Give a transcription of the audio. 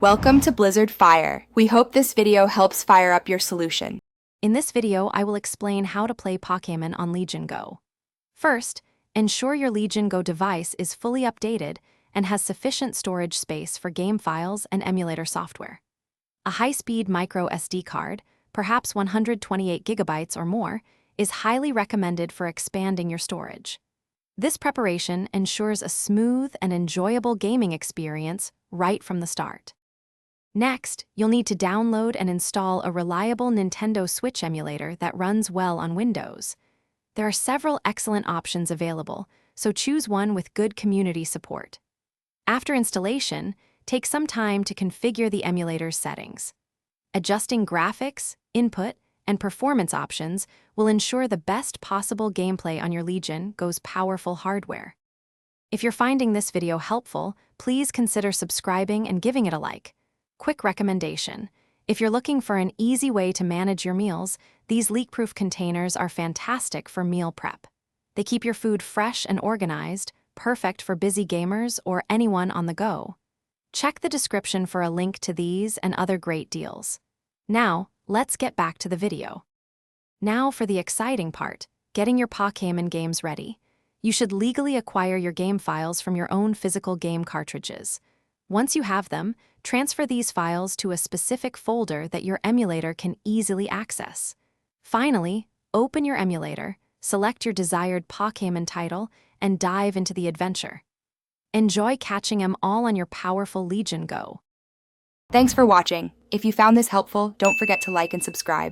Welcome to Blizzard Fire. We hope this video helps fire up your solution. In this video, I will explain how to play Pokémon on Legion Go. First, ensure your Legion Go device is fully updated and has sufficient storage space for game files and emulator software. A high-speed micro SD card, perhaps 128 gigabytes or more, is highly recommended for expanding your storage. This preparation ensures a smooth and enjoyable gaming experience right from the start. Next, you'll need to download and install a reliable Nintendo Switch emulator that runs well on Windows. There are several excellent options available, so choose one with good community support. After installation, take some time to configure the emulator's settings. Adjusting graphics, input, and performance options will ensure the best possible gameplay on your Legion Go's powerful hardware. If you're finding this video helpful, please consider subscribing and giving it a like. Quick recommendation: if you're looking for an easy way to manage your meals, these leak-proof containers are fantastic for meal prep. They keep your food fresh and organized, perfect for busy gamers or anyone on the go. Check the description for a link to these and other great deals. Now, let's get back to the video. Now for the exciting part, getting your Pokémon games ready. You should legally acquire your game files from your own physical game cartridges. Once you have them, transfer these files to a specific folder that your emulator can easily access. Finally, open your emulator, select your desired Pokémon title, and dive into the adventure. Enjoy catching them all on your powerful Legion Go. Thanks for watching. If you found this helpful, don't forget to like and subscribe.